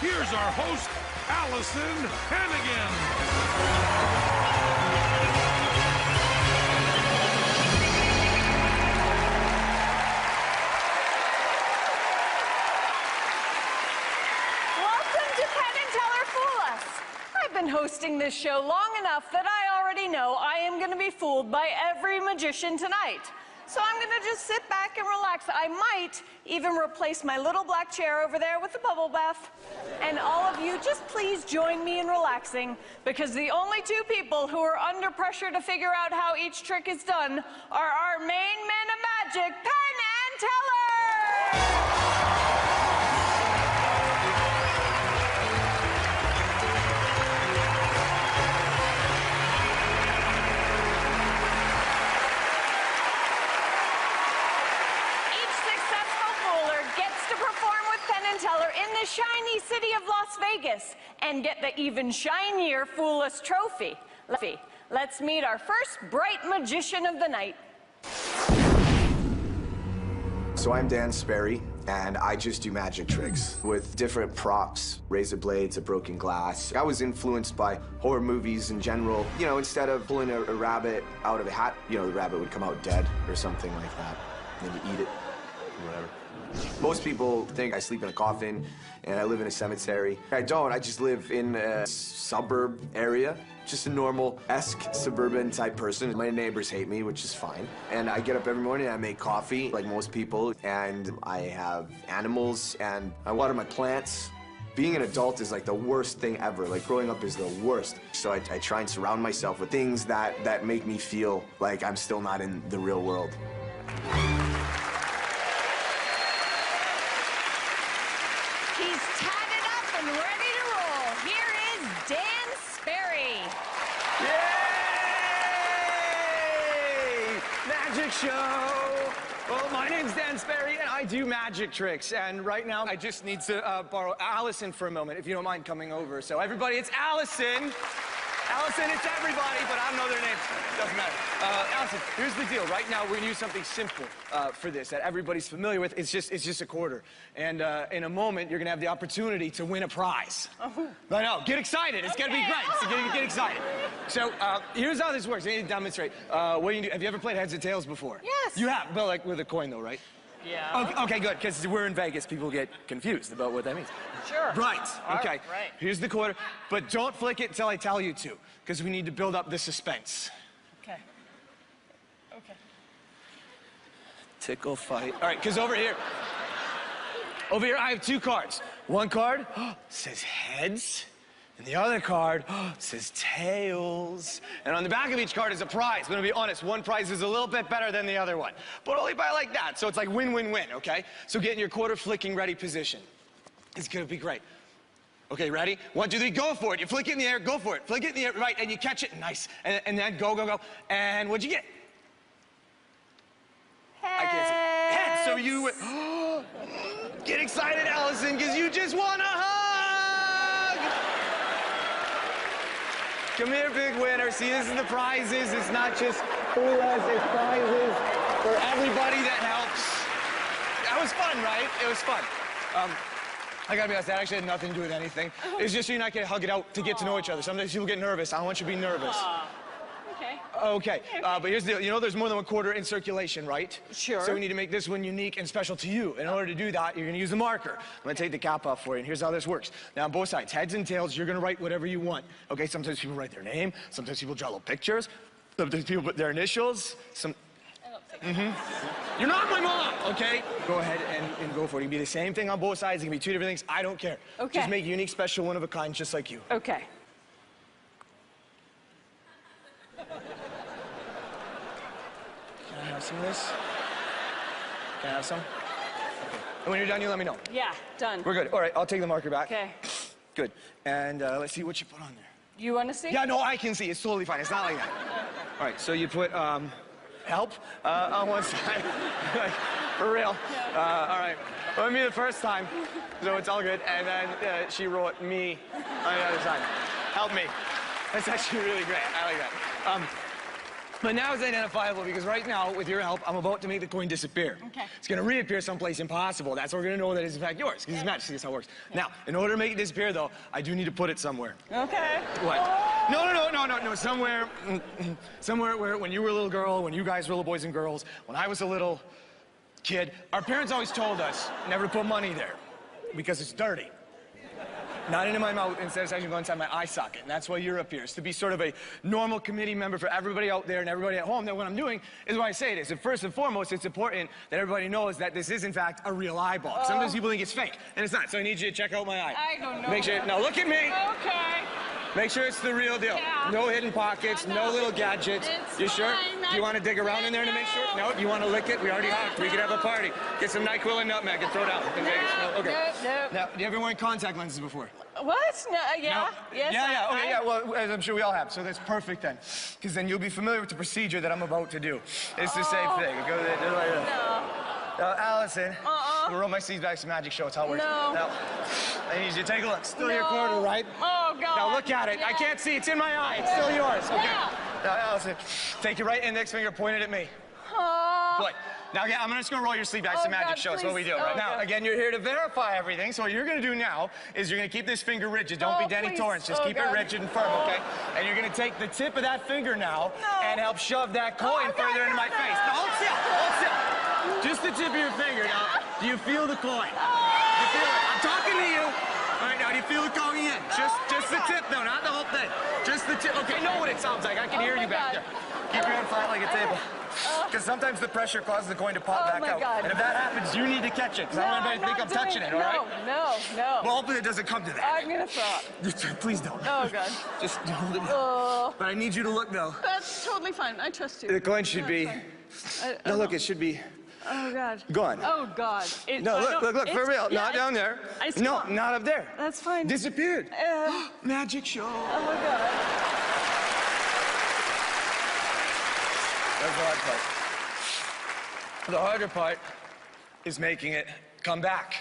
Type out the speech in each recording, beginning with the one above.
here's our host, Allison Hannigan. I've been hosting this show long enough that I already know I am going to be fooled by every magician tonight. So I'm going to just sit back and relax. I might even replace my little black chair over there with a bubble bath. And all of you, just please join me in relaxing, because the only two people who are under pressure to figure out how each trick is done are our main men of magic, Penn and Teller! In the shiny city of Las Vegas and get the even shinier Fool Us trophy. Let's meet our first bright magician of the night. So I'm Dan Sperry, and I just do magic tricks with different props, razor blades, a broken glass. I was influenced by horror movies in general. You know, instead of pulling a rabbit out of a hat, you know, the rabbit would come out dead or something like that. And then you eat it, or whatever. Most people think I sleep in a coffin and I live in a cemetery. I don't. I just live in a suburb area. Just a normal-esque suburban type person. My neighbors hate me, which is fine. And I get up every morning and I make coffee like most people. And I have animals and I water my plants. Being an adult is like the worst thing ever. Like growing up is the worst. So I try and surround myself with things that make me feel like I'm still not in the real world. Show. Well, my name's Dan Sperry, and I do magic tricks. And right now, I just need to borrow Allison for a moment, if you don't mind coming over. So everybody, it's Allison. Allison, it's everybody, but I don't know their names. Doesn't matter. Allison, here's the deal. Right now, we're gonna use something simple for this that everybody's familiar with. It's just a quarter. And in a moment, you're gonna have the opportunity to win a prize. Oh. I know. Get excited. It's gonna be great. So get excited. So here's how this works. I need to demonstrate. What do you do? Have you ever played heads or tails before? Yes. You have. Well, like with a coin, though, right? Yeah. Okay, good, because we're in Vegas. People get confused about what that means. Sure. Right, okay. Right. Here's the quarter, but don't flick it until I tell you to, because we need to build up the suspense. Okay. Okay. Tickle fight. All right, because over here I have two cards. One card says heads, and the other card says tails. And on the back of each card is a prize. I'm gonna be honest, one prize is a little bit better than the other one, but only by like that. So it's like win-win-win, okay? So get in your quarter flicking ready position. It's gonna be great. Okay, ready? 1, 2, 3, go for it. You flick it in the air, go for it. Flick it in the air, right, and you catch it, nice. And then go. And what'd you get? Head. I can't see. Head, so you, get excited, Allison, because you just won a hug! Come here, big winner. See, this is the prizes. It's not just Fool Us, it's prizes for everybody that helps. That was fun, right? It was fun. I gotta be honest, that actually had nothing to do with anything. It's just so you and I can hug it out to get to know each other. Sometimes people get nervous. I don't want you to be nervous. Okay. Okay, but here's the deal. You know there's more than one quarter in circulation, right? Sure. So we need to make this one unique and special to you. In order to do that, you're gonna use the marker. I'm gonna take the cap off for you, and here's how this works. Now, on both sides, heads and tails, you're gonna write whatever you want. Okay, sometimes people write their name. Sometimes people draw little pictures. Sometimes people put their initials. You're not my mom, okay? Go ahead and go for it. It can be the same thing on both sides. It can be two different things. I don't care. Okay. Just make unique, special, one of a kind, just like you. Okay. Can I have some of this? Can I have some? Okay. And when you're done, you let me know. Yeah, done. We're good. All right, I'll take the marker back. Okay. Good. And let's see what you put on there. You want to see? Yeah, no, I can see. It's totally fine. It's not like that. All right, so you put help on one side. Like, for real. All right. Well, me the first time, so it's all good. And then she wrote me on the other side. Help me. That's actually really great. I like that. But now it's identifiable because right now, with your help, I'm about to make the coin disappear. Okay. It's going to reappear someplace impossible. That's how we're going to know that it's in fact yours, because it's magic. See, that's how it works. Now, in order to make it disappear, though, I do need to put it somewhere. Okay. What? No. Somewhere where when you were a little girl, when you guys were little boys and girls, when I was a little kid, our parents always told us never to put money there because it's dirty. Not into my mouth, instead it's actually going inside my eye socket. And that's why you're up here. It's to be sort of a normal committee member for everybody out there and everybody at home. That what I'm doing is why I say it is. And first and foremost, it's important that everybody knows that this is, in fact, a real eyeball. Sometimes people think it's fake, and it's not. So I need you to check out my eye. I don't know. Make sure, now look at me. Okay. Make sure it's the real deal. Yeah. No hidden pockets, no little gadgets. It's You sure? fine. Do you want to dig around in there to make sure? No? You want to lick it? We already have. We could have a party. Get some NyQuil and nutmeg and throw it out in Vegas. No? Okay. No. Now, do you ever wear contact lenses before? What? No, yeah. No? Yes. Okay, yeah. Well, as I'm sure we all have. So that's perfect then. Because then you'll be familiar with the procedure that I'm about to do. It's the same thing. It goes like this. No. Now, Allison, we'll roll my sleeves back to Magic Show. It's how it works. No. Now, I need you to take a look. Still your No. corner, right? Oh, God. Now look at it. I Yeah. can't see. It's in my eye. It's still yours. Okay. Yeah. Now, Allison, take your right index finger, point it at me. Oh. Good. Now, again, I'm just going to roll your sleeve back to Oh, Magic God, Show. That's what we please. do. Right Oh, now, God. again, you're here to verify everything. So what you're going to do now is you're going to keep this finger rigid. Don't be Denny Please. Torrance. Just keep God. it rigid and firm, okay? And you're going to take the tip of that finger now and help shove that coin God, further into my no. face. Now, hold still. Hold still. Just the tip of your finger. Now, do you feel the coin? You feel it? I'm talking to you. All right, now, do you feel it going in? Just the tip, though, not the whole thing. Just the tip. Okay, know what it sounds like. I can hear you back there. Keep your head flat like a table. Because sometimes the pressure causes the coin to pop back out. God. And if that happens, you need to catch it. Because I don't want anybody to think I'm touching it, all right? No. Well, hopefully it doesn't come to that. I'm gonna throw up. Please don't. Oh, God. Just hold it. Oh. But I need you to look, though. That's totally fine. I trust you. The coin should be... No, look, it should be... Oh, God. Gone. Oh, God. No, look, for real. Yeah, Not down there. No, not up there. That's fine. Disappeared. Magic show. Oh, my God. That's the hard part. The harder part is making it come back,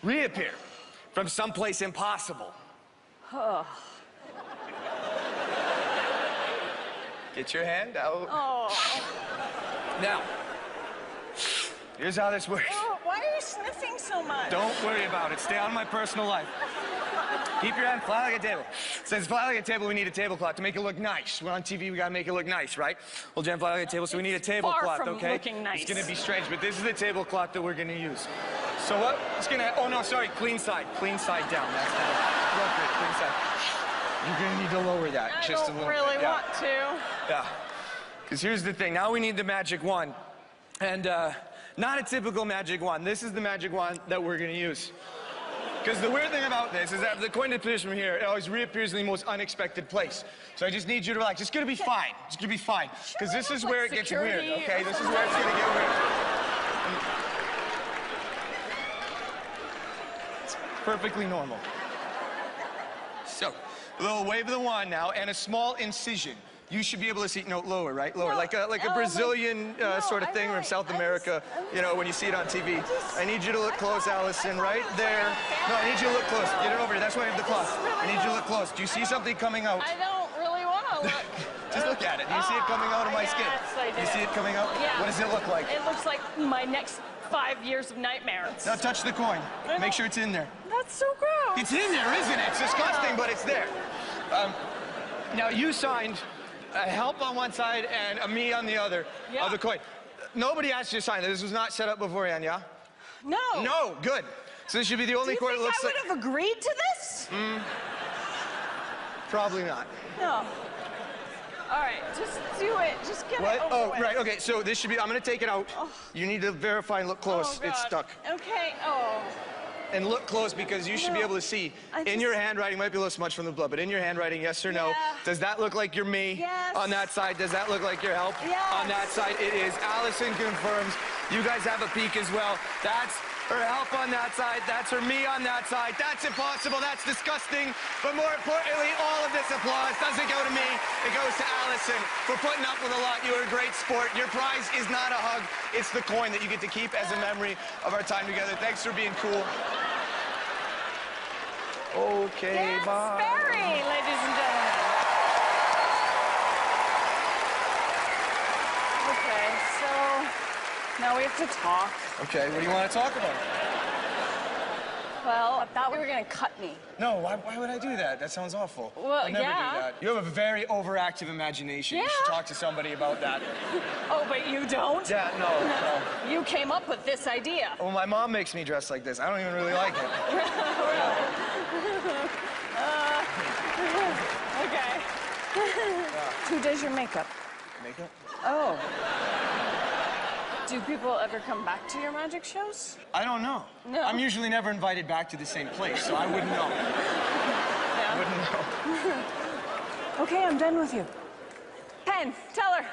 reappear from someplace impossible. Get your hand out. Oh. Now, here's how this works. Oh, why are you sniffing so much? Don't worry about it. Stay out of my personal life. Keep your hand flat like a table. Since flat like a table, we need a tablecloth to make it look nice. We're on TV, we gotta make it look nice, right? Hold your hand flat like a table, so we need a tablecloth, far from okay? looking nice. It's gonna be strange, but this is the tablecloth that we're gonna use. So what? It's gonna, oh no, sorry, clean side down. That's better. Real good, clean side. You're gonna need to lower that I just a don't little really bit. Yeah. want to. Yeah. Because here's the thing. Now we need the magic wand. And not a typical magic wand. This is the magic wand that we're going to use. Because the weird thing about this is that the coin disappears from here, it always reappears in the most unexpected place. So I just need you to relax. It's going to be fine. It's going to be fine. Because this is where it gets weird, okay? This is where it's going to get weird. It's perfectly normal. So, a little wave of the wand now, and a small incision. You should be able to see, no, lower, right? Lower, No, like a Brazilian sort of I thing know, from South I America, just- you know, when you see it on TV. just- I need you to look close, Allison, right I there. No, I need you to look close. Get it over here. That's why I have the cloth. I need you to look close. Do you see something coming out? I don't really want to look. Just look at it. Do you see it coming out of my skin? Yes, I do. You see it coming out? Yeah. What does it look like? It looks like my next 5 years of nightmares. Now touch the coin. I know. Make sure it's in there. That's so gross. It's in there, isn't it? It's disgusting, but it's there. Now, you signed a help on one side and a me on the other of the coin. Nobody asked you to sign. This was not set up beforehand, yeah? No. No, good. So this should be the only coin that looks I like... would have agreed to this? Probably not. No. All right, just do it. Just get What? it over Oh, with. right, okay, so this should be... I'm going to take it out. You need to verify and look close. Oh, God. It's stuck. Okay. Oh. And look close because you should be No. able to see. I In just- your handwriting, might be a little smudge from the blood, but in your handwriting, yes or no? Yeah. Does that look like you're me? Yes. On that side, does that look like your help? Yes. On that side, it is. Allison confirms. You guys have a peek as well. That's her help on that side. That's her me on that side. That's impossible. That's disgusting. But more importantly, all of this applause doesn't go to me. It goes to Allison for putting up with a lot. You were a great sport. Your prize is not a hug. It's the coin that you get to keep as a memory of our time together. Thanks for being cool. Okay, Dan bye. Sperry, ladies and gentlemen. Now we have to talk. Okay, what do you want to talk about? Well, I thought we were gonna cut me. No, why would I do that? That sounds awful. Well, I'd never yeah. do that. You have a very overactive imagination. You should Yeah. talk to somebody about that. Oh, but you don't? Yeah, no. You came up with this idea. Well, my mom makes me dress like this. I don't even really like it. Okay. Who does your makeup? Makeup? Oh. Do people ever come back to your magic shows? I don't know. No. I'm usually never invited back to the same place, so I wouldn't know. Yeah. I wouldn't know. Okay, I'm done with you. Penn, tell her.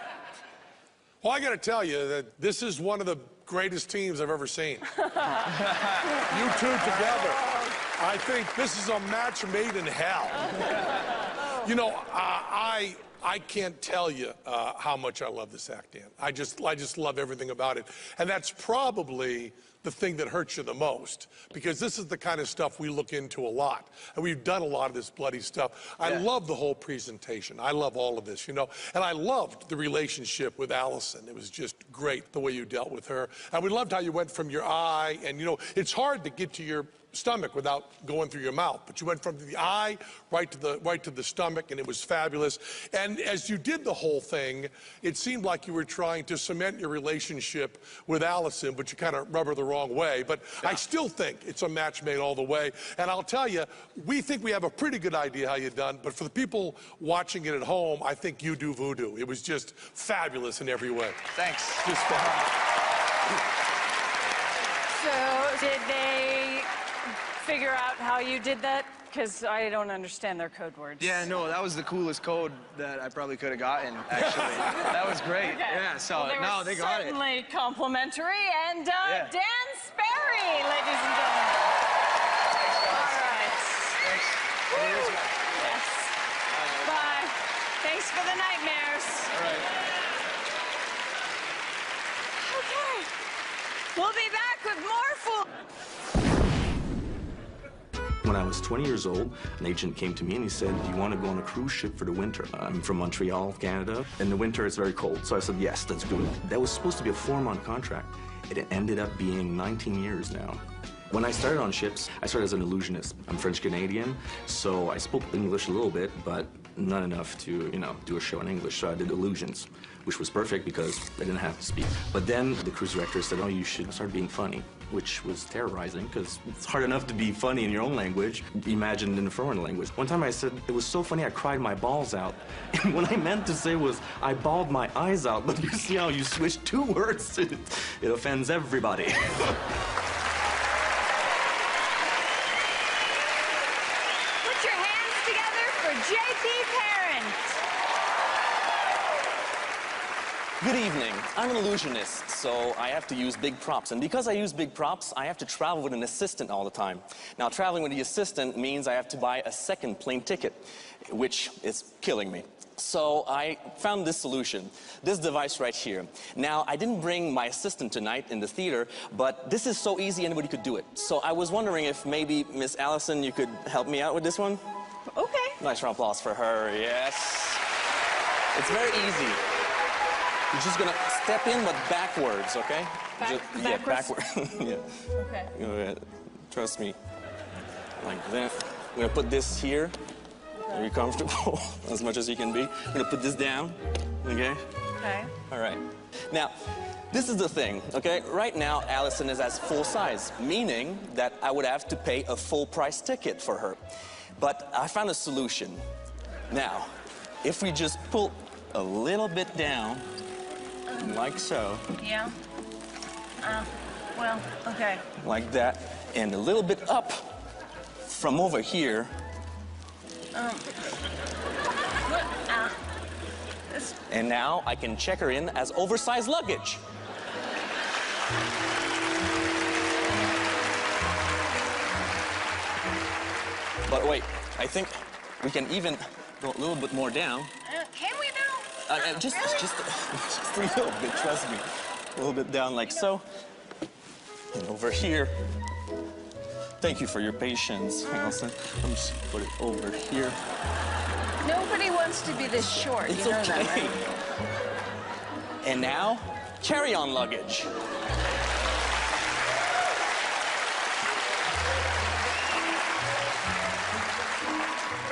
Well, I got to tell you that this is one of the greatest teams I've ever seen. You two together. I think this is a match made in hell. You know, I can't tell you how much I love this act, Dan. I just love everything about it. And that's probably the thing that hurts you the most, because this is the kind of stuff we look into a lot. And we've done a lot of this bloody stuff. I love the whole presentation. I love all of this, you know. And I loved the relationship with Allison. It was just great the way you dealt with her. And we loved how you went from your eye, and, you know, it's hard to get to your stomach without going through your mouth, but you went from the eye right to the stomach, and it was fabulous. And as you did the whole thing, it seemed like you were trying to cement your relationship with Allison, but you kind of rub her the wrong way. But I still think it's a match made all the way. And I'll tell you, we think we have a pretty good idea how you've done, but for the people watching it at home, I think you do voodoo. It was just fabulous in every way. Thanks. Just fabulous. So, did they figure out how you did that? Because I don't understand their code words. Yeah, no, that was the coolest code that I probably could have gotten, actually. That was great. Okay. Yeah, so, Well, they got it. certainly complimentary. And Yeah. Dan Sperry, ladies and gentlemen. All right. Thanks. Woo. Yes. Bye. Thanks for the nightmares. All right. Okay. We'll be back with more fool. When I was 20 years old, an agent came to me and he said, "Do you want to go on a cruise ship for the winter?" I'm from Montreal, Canada. In the winter, it's very cold. So I said, yes, let's do it. That was supposed to be a 4-month contract. It ended up being 19 years now. When I started on ships, I started as an illusionist. I'm French-Canadian, so I spoke English a little bit, but not enough to, you know, do a show in English. So I did illusions, which was perfect because I didn't have to speak. But then the cruise director said, "Oh, you should start being funny," which was terrorizing because it's hard enough to be funny in your own language. Imagine in a foreign language. One time I said, it was so funny I cried my balls out. And what I meant to say was, I bawled my eyes out. But you see how you switch 2 words? It offends everybody. Put your hands together for J.P. Parent. Good evening. I'm an illusionist, so I have to use big props. And because I use big props, I have to travel with an assistant all the time. Now, traveling with the assistant means I have to buy a second plane ticket, which is killing me. So I found this solution, this device right here. Now, I didn't bring my assistant tonight in the theater, but this is so easy anybody could do it. So I was wondering if maybe, Miss Allison, you could help me out with this one? Okay. Nice round of applause for her, yes. It's very easy. You're just gonna step in, but backwards, okay? Yeah, backwards? yeah. Okay. Go ahead. Trust me. Like that. I'm gonna put this here. Are you comfortable? As much as you can be. I'm gonna put this down, okay? Okay. All right. Now, this is the thing, okay? Right now, Allison is as full size, meaning that I would have to pay a full price ticket for her. But I found a solution. Now, if we just pull a little bit down, like so. Yeah. Well, okay. Like that, and a little bit up from over here. And now I can check her in as oversized luggage. But wait, I think we can even go a little bit more down. Can we now? Just Really? just a little bit, trust me. A little bit down like so. And over here. Thank you for your patience, Allison. I'm just put it over here. Nobody wants to be this short. It's you know okay. that, right? And now, carry-on luggage.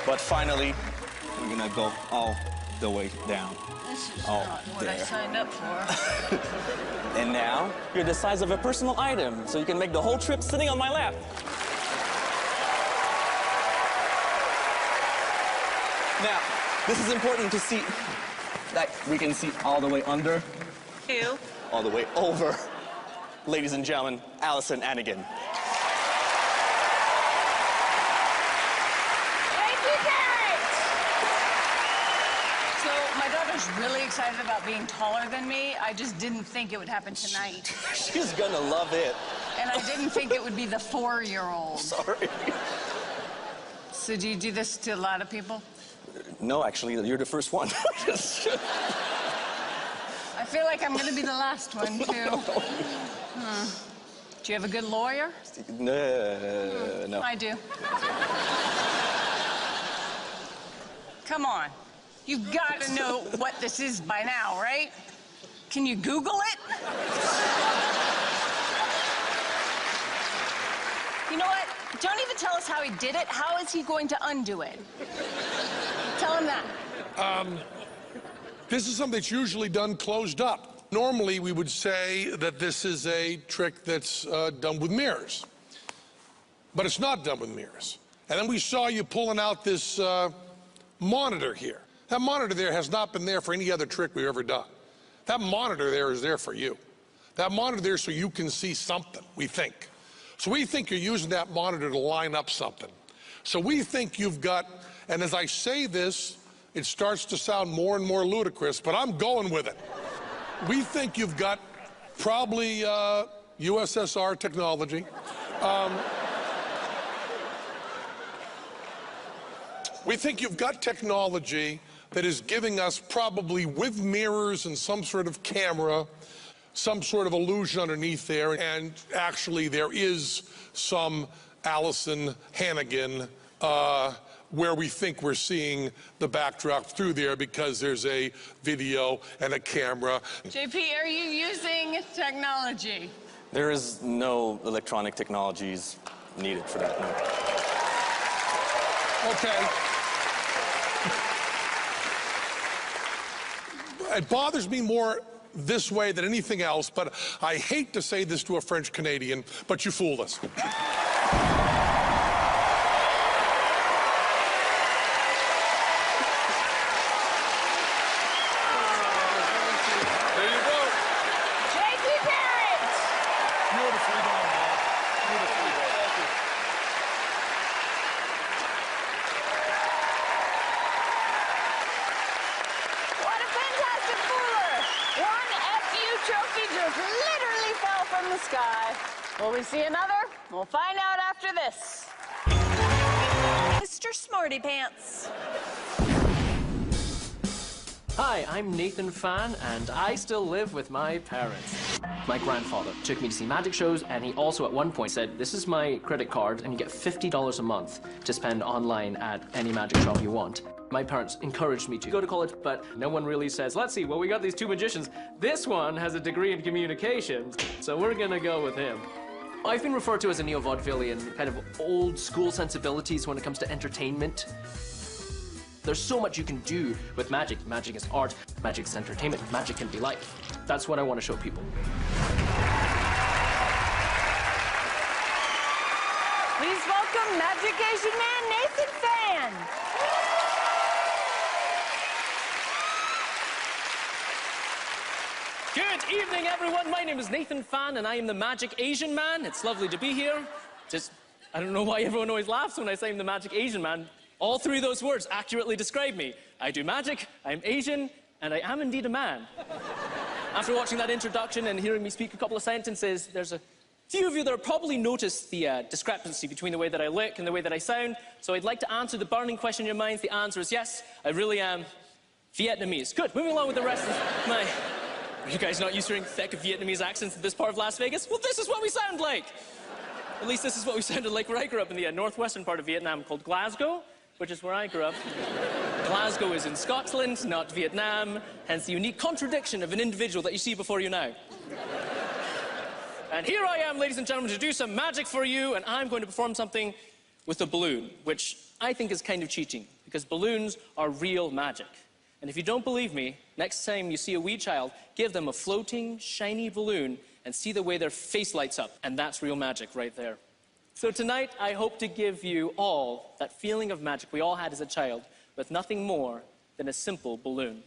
But finally, we're gonna go all the way down. This is Oh, not what I there. signed up for. And now, you're the size of a personal item, so you can make the whole trip sitting on my lap. Now, this is important to see that we can see all the way under, You. all the way over. Ladies and gentlemen, Allison Anigan. Thank you, Garrett! So, my daughter's really excited about being taller than me. I just didn't think it would happen tonight. She's gonna love it. And I didn't think it would be the 4-year-old. Sorry. So do you do this to a lot of people? No, actually, you're the first one. I feel like I'm gonna be the last one, too. Do you have a good lawyer? No. I do. Come on. You've got to know what this is by now, right? Can you Google it? You know what? Don't even tell us how he did it. How is he going to undo it? Tell him that. This is something that's usually done closed up. Normally, we would say that this is a trick that's done with mirrors. But it's not done with mirrors. And then we saw you pulling out this monitor here. That monitor there has not been there for any other trick we've ever done. That monitor there is there for you. That monitor there so you can see something, we think. So we think you're using that monitor to line up something. So we think you've got, and as I say this, it starts to sound more and more ludicrous, but I'm going with it. We think you've got probably USSR technology. We think you've got technology that is giving us, probably with mirrors and some sort of camera, some sort of illusion underneath there, and actually there is some Allison Hannigan where we think we're seeing the backdrop through there because there's a video and a camera. JP, are you using technology? There is no electronic technologies needed for that, no. Okay. It bothers me more this way than anything else, but I hate to say this to a French Canadian, but you fooled us. Will we see another? We'll find out after this. Mr. Smarty Pants. Hi, I'm Nathan Fan, and I still live with my parents. My grandfather took me to see magic shows, and he also at one point said, this is my credit card, and you get $50 a month to spend online at any magic shop you want. My parents encouraged me to go to college, but no one really says, let's see, well, we got these two magicians. This one has a degree in communications, so we're gonna go with him. I've been referred to as a neo-vaudevillian, kind of old school sensibilities when it comes to entertainment. There's so much you can do with magic. Magic is art, magic is entertainment, magic can be life. That's what I want to show people. Please welcome Magic Asian Man Nathan Fan. Good evening, everyone. My name is Nathan Fan, and I am the Magic Asian Man. It's lovely to be here. I don't know why everyone always laughs when I say I'm the Magic Asian Man. All three of those words accurately describe me. I do magic, I'm Asian, and I am indeed a man. After watching that introduction and hearing me speak a couple of sentences, there's a few of you that have probably noticed the discrepancy between the way that I look and the way that I sound. So I'd like to answer the burning question in your minds. The answer is yes, I really am Vietnamese. Good, moving along with the rest of my... Are you guys not used to hearing thick Vietnamese accents in this part of Las Vegas? Well, this is what we sound like. At least this is what we sounded like where I grew up in the northwestern part of Vietnam called Glasgow, which is where I grew up. Glasgow is in Scotland, not Vietnam, hence the unique contradiction of an individual that you see before you now. And here I am, ladies and gentlemen, to do some magic for you, and I'm going to perform something with a balloon, which I think is kind of cheating, because balloons are real magic. And if you don't believe me, next time you see a wee child, give them a floating, shiny balloon and see the way their face lights up. And that's real magic right there. So tonight, I hope to give you all that feeling of magic we all had as a child, with nothing more than a simple balloon.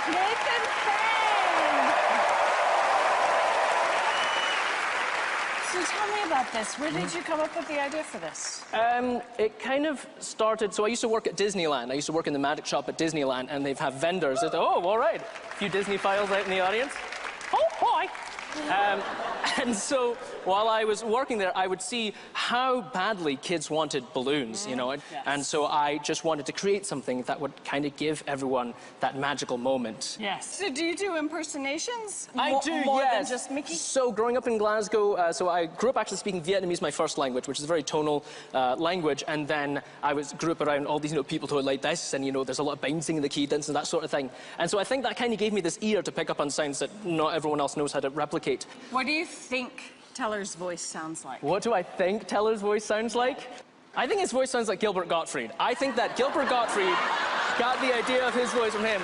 Nathan Penn! So tell me about this. Where did you come up with the idea for this? It kind of started, so I used to work at Disneyland. I used to work in the magic shop at Disneyland, and they've have vendors that, oh, all right, a few Disney files out in the audience. Oh, hi. And so while I was working there, I would see how badly kids wanted balloons, you know, and so I just wanted to create something that would kind of give everyone that magical moment. Yes. So do you do impersonations? I do, more yes. than just Mickey? So growing up in Glasgow, so I grew up actually speaking Vietnamese, my first language, which is a very tonal language, and then I grew up around all these, people who are like this, and, there's a lot of bouncing in the cadence and that sort of thing. And so I think that kind of gave me this ear to pick up on sounds that not everyone else knows how to replicate. What do you think Teller's voice sounds like? What do I think Teller's voice sounds like? I think his voice sounds like Gilbert Gottfried. I think that Gilbert Gottfried got the idea of his voice from him.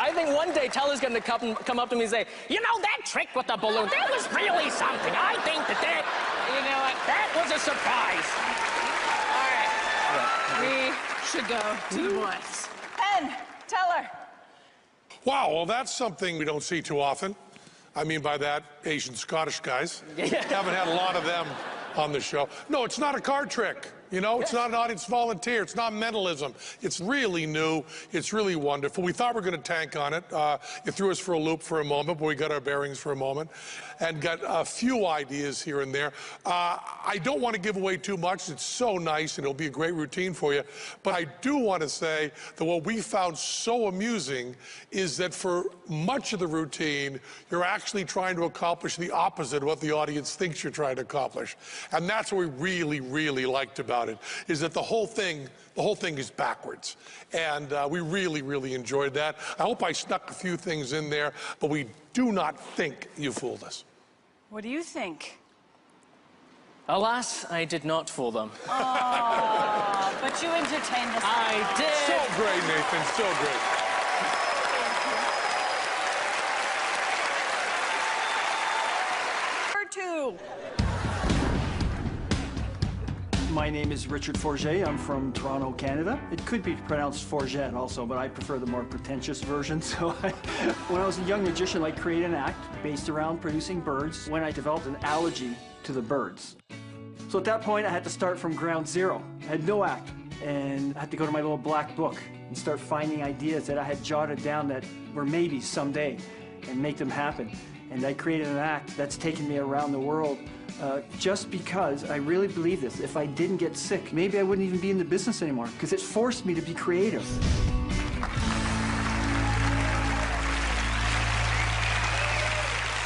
I think one day Teller's going to come up to me and say, that trick with the balloon, that was really something. I think that, that was a surprise. All right. We should go to the boys. Penn, Teller. Wow, well, that's something we don't see too often. I mean by that, Asian Scottish guys. Haven't had a lot of them on the show. No, it's not a card trick. It's not an audience volunteer. It's not mentalism. It's really new. It's really wonderful. We thought we were going to tank on it. It threw us for a loop for a moment, but we got our bearings for a moment and got a few ideas here and there. I don't want to give away too much. It's so nice, and it'll be a great routine for you. But I do want to say that what we found so amusing is that for much of the routine, you're actually trying to accomplish the opposite of what the audience thinks you're trying to accomplish. And that's what we really, really liked about it, is that the whole thing is backwards. And we really, really enjoyed that. I hope I snuck a few things in there, but we do not think you fooled us. What do you think? Alas, I did not fool them. Oh, but you entertained us. I did. So great, Nathan, so great. Number 2. My My name is Richard Forget. I'm from Toronto, Canada. It could be pronounced Forget also, but I prefer the more pretentious version. So when I was a young magician, I created an act based around producing birds when I developed an allergy to the birds. So at that point, I had to start from ground zero. I had no act, and I had to go to my little black book and start finding ideas that I had jotted down that were maybe someday, and make them happen. And I created an act that's taken me around the world just because I really believe this. If I didn't get sick, maybe I wouldn't even be in the business anymore, because it forced me to be creative.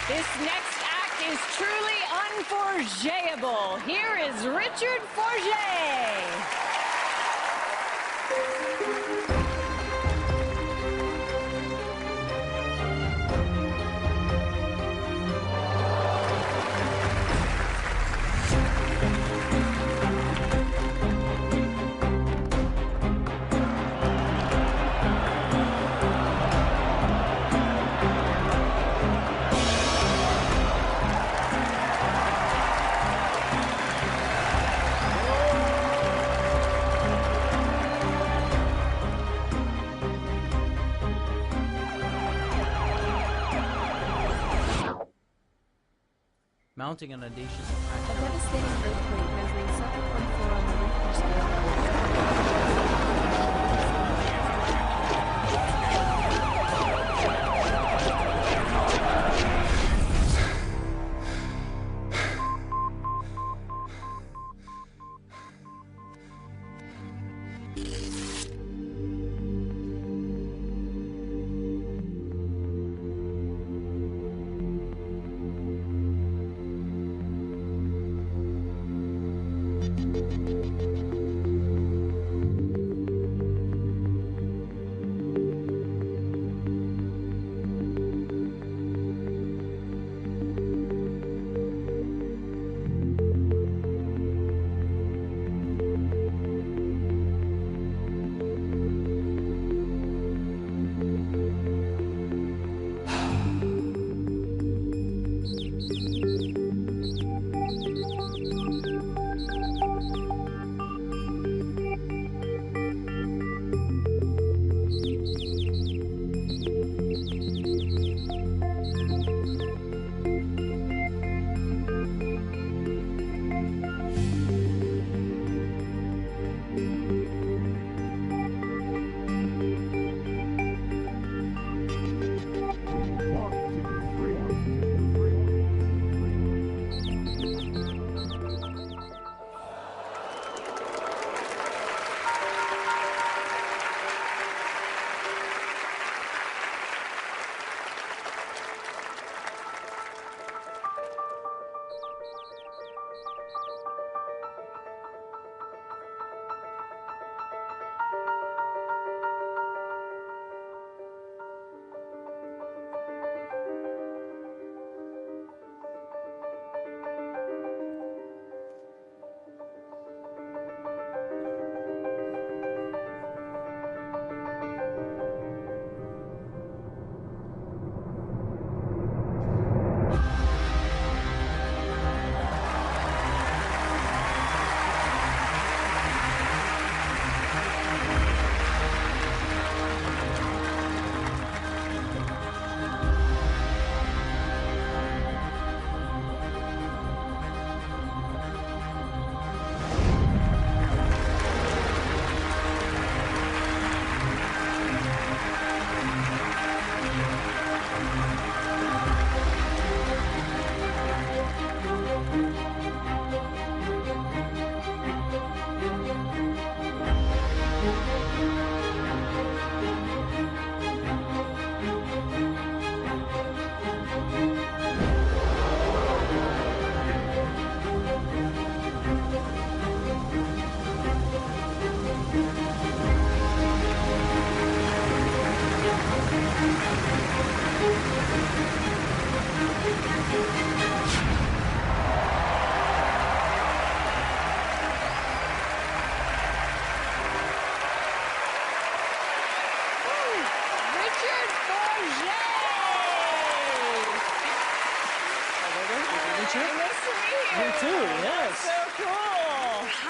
This next act is truly unforgettable. Here is Richard Forget. Mounting an audacious attack. A devastating earthquake measuring 7.4 on the Richter scale.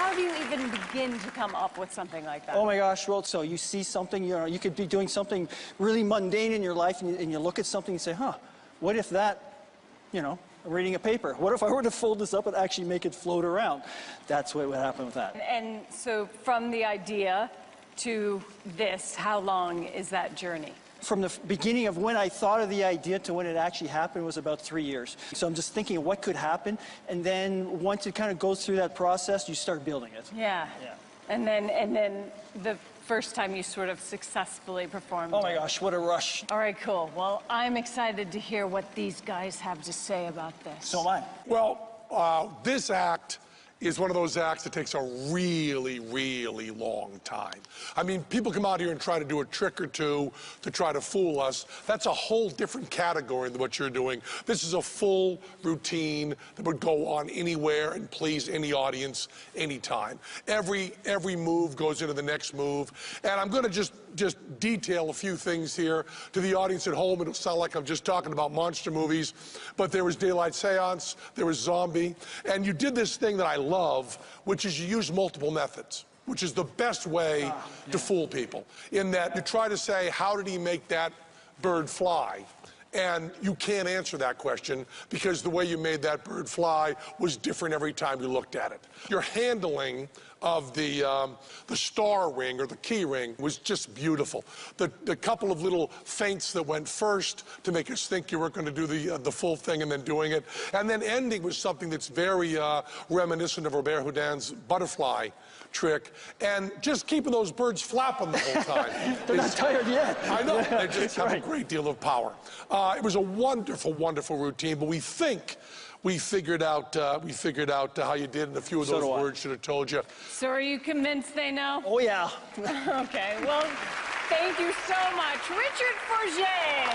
how do you even begin to come up with something like that? Oh my gosh, well, so you see something, you know, you could be doing something really mundane in your life, and you look at something and say, huh, what if that, you know, reading a paper. What if I were to fold this up and actually make it float around? That's what would happen with that. And so from the idea to this, how long is that journey? From the beginning of when I thought of the idea to when it actually happened was about 3 years. So I'm just thinking of what could happen, and then once it kind of goes through that process, you start building it. Yeah. And then the first time you sort of successfully performed. Oh my gosh, what a rush. All right, cool. Well, I'm excited to hear what these guys have to say about this. So am I. Well, this act is one of those acts that takes a really, really long time. I mean, people come out here and try to do a trick or two to try to fool us. That's a whole different category than what you're doing. This is a full routine that would go on anywhere and please any audience, anytime. Every move goes into the next move. And I'm gonna just detail a few things here to the audience at home. It'll sound like I'm just talking about monster movies, but there was Daylight Seance, there was Zombie, and you did this thing that I love, which is you use multiple methods, which is the best way to fool people, in that you try to say, how did he make that bird fly? And you can't answer that question because the way you made that bird fly was different every time you looked at it. Your handling of the star ring or the key ring was just beautiful. The couple of little feints that went first to make us think you weren't going to do the full thing and then doing it. And then ending with something that's very reminiscent of Robert Houdin's butterfly trick, and just keeping those birds flapping the whole time. They're not tired yet. I know, they just have a great deal of power. It was a wonderful, wonderful routine, but we think we figured out how you did, and a few of those words should have told you. So are you convinced they know? Oh, yeah. Okay, well, thank you so much. Richard Forget.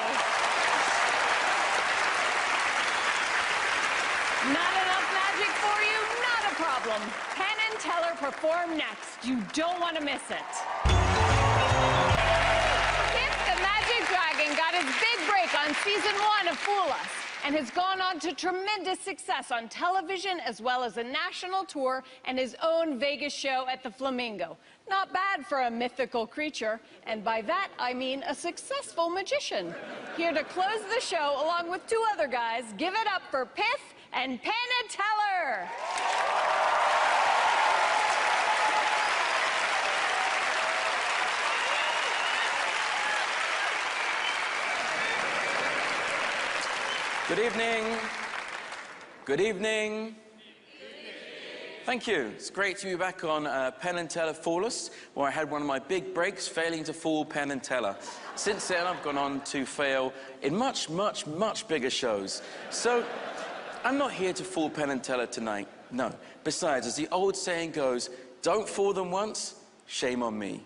Not enough magic for you? Not a problem. Penn and Teller perform next. You don't want to miss it. If the Magic Dragon got his big break on season 1 of Fool Us, and has gone on to tremendous success on television as well as a national tour and his own Vegas show at the Flamingo. Not bad for a mythical creature, and by that I mean a successful magician. Here to close the show along with 2 other guys, give it up for Piff and Penn and Teller. Good evening. Good evening. Thank you. It's great to be back on Penn and Teller Fool Us, where I had one of my big breaks failing to fool Penn and Teller. Since then, I've gone on to fail in much, much, much bigger shows. So, I'm not here to fool Penn and Teller tonight. No. Besides, as the old saying goes, don't fool them once, shame on me.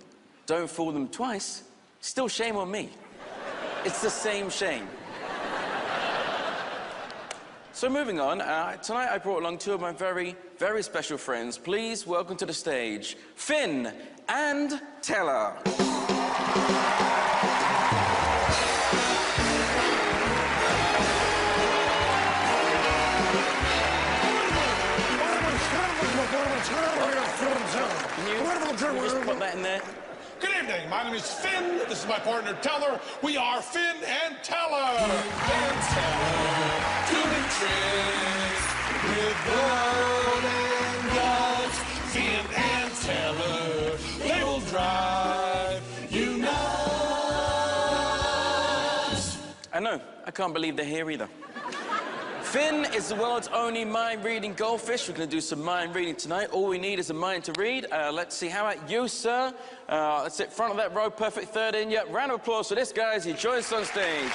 Don't fool them twice, still shame on me. It's the same shame. So moving on, tonight I brought along 2 of my very, very special friends. Please welcome to the stage, Finn and Teller. Can you just put that in there? Good evening, my name is Finn, this is my partner Teller. We are Finn and Teller. And Teller, doing tricks with gold and guts. Finn and Teller, they will drive you nuts. I know, I can't believe they're here either. Finn is the world's only mind-reading goldfish. We're going to do some mind reading tonight. All we need is a mind to read. Let's see, how about you, sir? Let's sit front of that row, perfect third in. Yep, round of applause for this guy as he joins us on stage.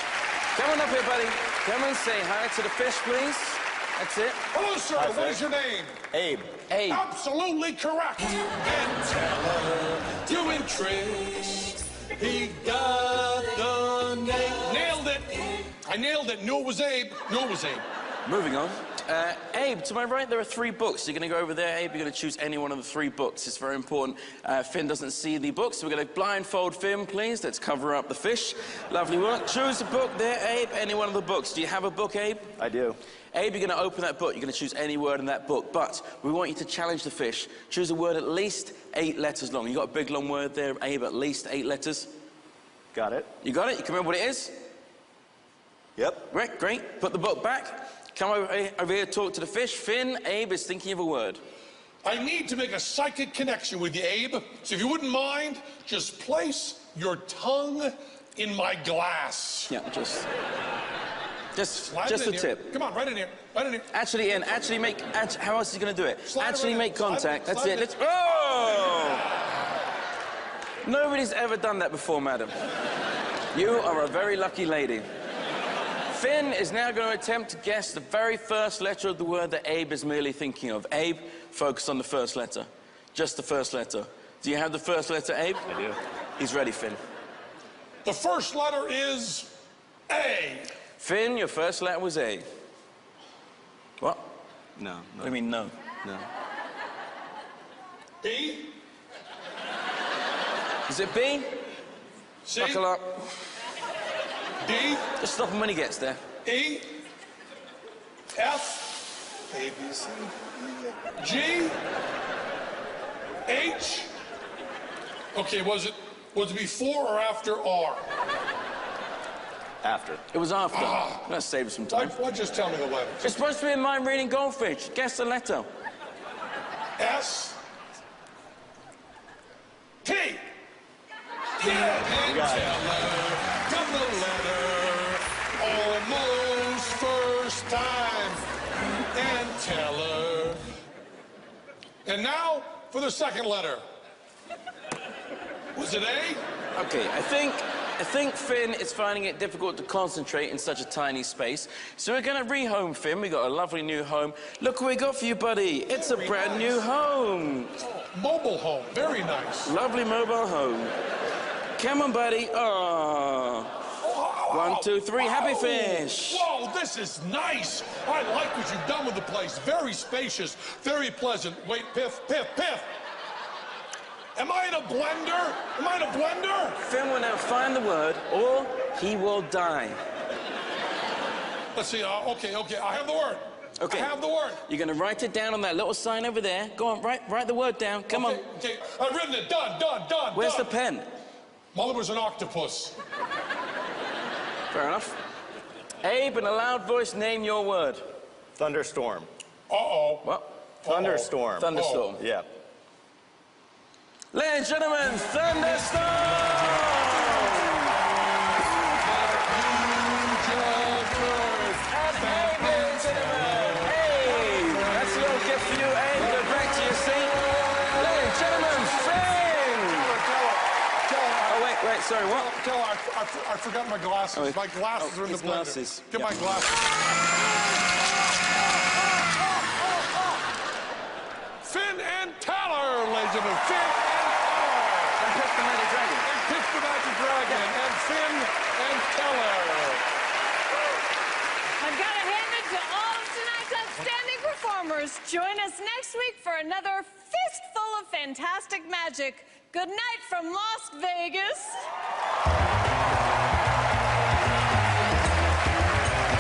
Come on up here, buddy. Come and say hi to the fish, please. That's it. Hello, sir. Hi, what is your name? Abe. Abe. Absolutely correct. And Teller, doing tricks. He got the name. Nailed it. I nailed it. Knew it was Abe. Knew it was Abe. Moving on. Abe, to my right, there are 3 books. You're going to go over there, Abe. You're going to choose any one of the 3 books. It's very important. Finn doesn't see the books, so we're going to blindfold Finn, please. Let's cover up the fish. Lovely work. Choose a book there, Abe. Any one of the books. Do you have a book, Abe? I do. Abe, you're going to open that book. You're going to choose any word in that book. But we want you to challenge the fish. Choose a word at least 8 letters long. You got a big, long word there, Abe, at least 8 letters? Got it. You got it? You can remember what it is? Yep. Great, great. Put the book back. Come over here, talk to the fish. Finn, Abe is thinking of a word. I need to make a psychic connection with you, Abe. So if you wouldn't mind, just place your tongue in my glass. Yeah, just Slide the it in here. tip. Come on, right in here. Right in here. Actually, Ian, how else is he going to do it? Slide actually it make contact. Slide That's it it. in. Let's. Oh! Nobody's ever done that before, madam. You are a very lucky lady. Finn is now going to attempt to guess the very first letter of the word that Abe is merely thinking of. Abe, focus on the first letter. Just the first letter. Do you have the first letter, Abe? I do. He's ready, Finn. The first letter is A. Finn, your first letter was A. What? No. What do you mean, no? No. B. Is it B? C. Buckle up. D. Just stop him when he gets there. E. F. A, B, C, D, G. H. Okay, was it before or after R? After. It was after. Let's save some time. Why just tell me the letters? It's supposed to be a mind-reading goldfish. Guess the letter. S. T. Penn and Teller, got the letter, almost first time, and Teller. And now for the second letter. Was it A? Okay, I think Finn is finding it difficult to concentrate in such a tiny space. So we're going to rehome Finn. We got a lovely new home. Look what we got for you, buddy. It's a brand new home. Mobile home, very nice. Lovely mobile home. Come on, buddy. Oh. 1, 2, 3. Happy fish. Whoa, this is nice. I like what you've done with the place. Very spacious, very pleasant. Wait, Piff, Piff, Piff. Am I in a blender? Am I in a blender? Finn will now find the word, or he will die. Let's see. Okay. I have the word. Okay. I have the word. You're going to write it down on that little sign over there. Go on, write the word down. Come on. Okay. I've written it. Done. Where's the pen? Mother was an octopus. Fair enough. Abe, in a loud voice, name your word. Thunderstorm. Uh-oh. What? Thunderstorm. Thunderstorm. Yeah. Ladies and gentlemen, thunderstorm! That's a little gift for you, Abe. Go back to your seat. Ladies and gentlemen, Finn! Oh, wait, sorry, what? Tell her, I forgot my glasses. Oh, my glasses are in the his blender. glasses. Get Yeah. my glasses. Finn and Teller, ladies and gentlemen. Finn and Teller. And Piff the Magic Dragon. And Piff the Magic Dragon. And Finn and Teller. I've got to hand it to all of tonight's outstanding performers. Join us next week for another fistful of fantastic magic. Good night from Las Vegas.